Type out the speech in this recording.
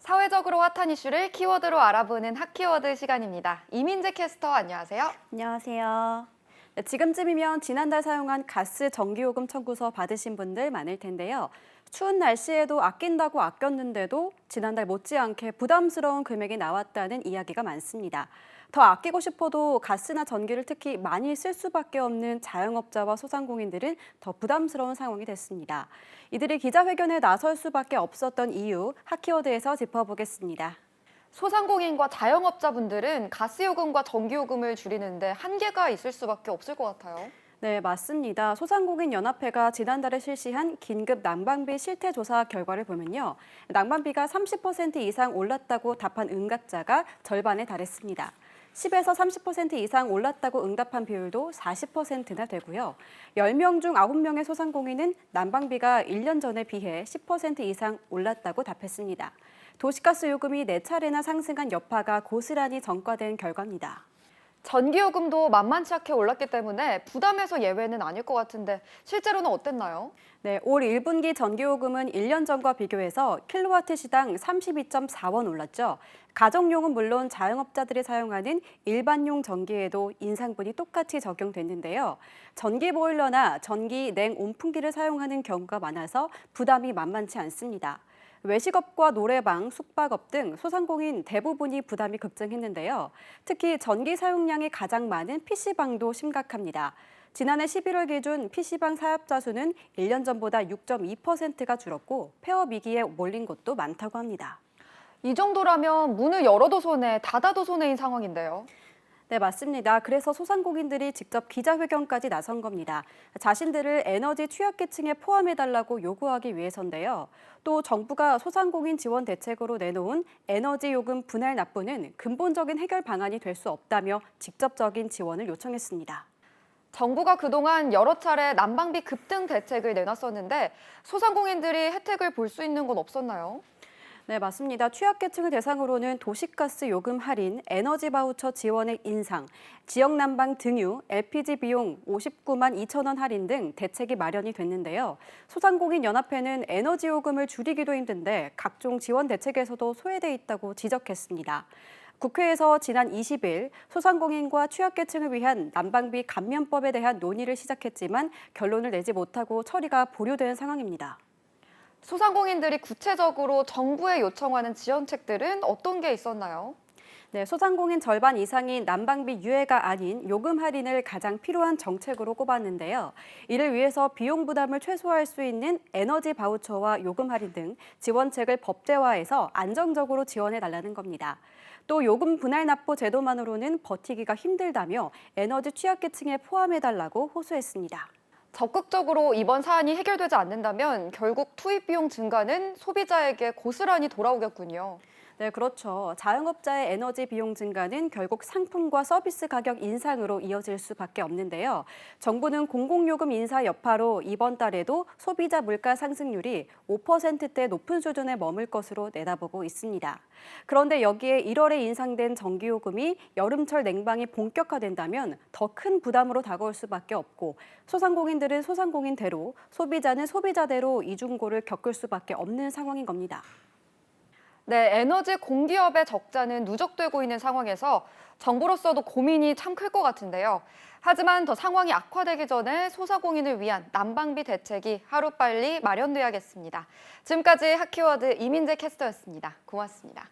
사회적으로 핫한 이슈를 키워드로 알아보는 핫키워드 시간입니다. 이민재 캐스터 안녕하세요. 안녕하세요. 네, 지금쯤이면 지난달 사용한 가스 전기요금 청구서 받으신 분들 많을 텐데요. 추운 날씨에도 아낀다고 아꼈는데도 지난달 못지않게 부담스러운 금액이 나왔다는 이야기가 많습니다. 더 아끼고 싶어도 가스나 전기를 특히 많이 쓸 수밖에 없는 자영업자와 소상공인들은 더 부담스러운 상황이 됐습니다. 이들이 기자회견에 나설 수밖에 없었던 이유, 핫키워드에서 짚어보겠습니다. 소상공인과 자영업자분들은 가스요금과 전기요금을 줄이는데 한계가 있을 수밖에 없을 것 같아요. 네, 맞습니다. 소상공인연합회가 지난달에 실시한 긴급 난방비 실태조사 결과를 보면요. 난방비가 30% 이상 올랐다고 답한 응답자가 절반에 달했습니다. 10에서 30% 이상 올랐다고 응답한 비율도 40%나 되고요. 10명 중 9명의 소상공인은 난방비가 1년 전에 비해 10% 이상 올랐다고 답했습니다. 도시가스 요금이 4차례나 상승한 여파가 고스란히 전가된 결과입니다. 전기요금도 만만치 않게 올랐기 때문에 부담에서 예외는 아닐 것 같은데 실제로는 어땠나요? 네, 올 1분기 전기요금은 1년 전과 비교해서 킬로와트 시당 32.4원 올랐죠. 가정용은 물론 자영업자들이 사용하는 일반용 전기에도 인상분이 똑같이 적용됐는데요. 전기 보일러나 전기 냉 온풍기를 사용하는 경우가 많아서 부담이 만만치 않습니다. 외식업과 노래방, 숙박업 등 소상공인 대부분이 부담이 급증했는데요. 특히 전기 사용량이 가장 많은 PC방도 심각합니다. 지난해 11월 기준 PC방 사업자 수는 1년 전보다 6.2%가 줄었고 폐업 위기에 몰린 곳도 많다고 합니다. 이 정도라면 문을 열어도 손해, 닫아도 손해인 상황인데요. 네, 맞습니다. 그래서 소상공인들이 직접 기자회견까지 나선 겁니다. 자신들을 에너지 취약계층에 포함해달라고 요구하기 위해서인데요. 또 정부가 소상공인 지원 대책으로 내놓은 에너지 요금 분할 납부는 근본적인 해결 방안이 될 수 없다며 직접적인 지원을 요청했습니다. 정부가 그동안 여러 차례 난방비 급등 대책을 내놨었는데 소상공인들이 혜택을 볼 수 있는 건 없었나요? 네, 맞습니다. 취약계층을 대상으로는 도시가스 요금 할인, 에너지 바우처 지원액 인상, 지역 난방 등유, LPG 비용 59만 2천 원 할인 등 대책이 마련이 됐는데요. 소상공인 연합회는 에너지 요금을 줄이기도 힘든데 각종 지원 대책에서도 소외돼 있다고 지적했습니다. 국회에서 지난 20일 소상공인과 취약계층을 위한 난방비 감면법에 대한 논의를 시작했지만 결론을 내지 못하고 처리가 보류된 상황입니다. 소상공인들이 구체적으로 정부에 요청하는 지원책들은 어떤 게 있었나요? 네, 소상공인 절반 이상이 난방비 유예가 아닌 요금 할인을 가장 필요한 정책으로 꼽았는데요. 이를 위해서 비용 부담을 최소화할 수 있는 에너지 바우처와 요금 할인 등 지원책을 법제화해서 안정적으로 지원해달라는 겁니다. 또 요금 분할 납부 제도만으로는 버티기가 힘들다며 에너지 취약계층에 포함해달라고 호소했습니다. 적극적으로 이번 사안이 해결되지 않는다면 결국 투입 비용 증가는 소비자에게 고스란히 돌아오겠군요. 네, 그렇죠. 자영업자의 에너지 비용 증가는 결국 상품과 서비스 가격 인상으로 이어질 수밖에 없는데요. 정부는 공공요금 인사 여파로 이번 달에도 소비자 물가 상승률이 5%대 높은 수준에 머물 것으로 내다보고 있습니다. 그런데 여기에 1월에 인상된 전기요금이 여름철 냉방이 본격화된다면 더 큰 부담으로 다가올 수밖에 없고 소상공인들은 소상공인대로, 소비자는 소비자대로 이중고를 겪을 수밖에 없는 상황인 겁니다. 네, 에너지 공기업의 적자는 누적되고 있는 상황에서 정부로서도 고민이 참 클 것 같은데요. 하지만 더 상황이 악화되기 전에 소상공인을 위한 난방비 대책이 하루빨리 마련돼야겠습니다. 지금까지 핫키워드 이민재 캐스터였습니다. 고맙습니다.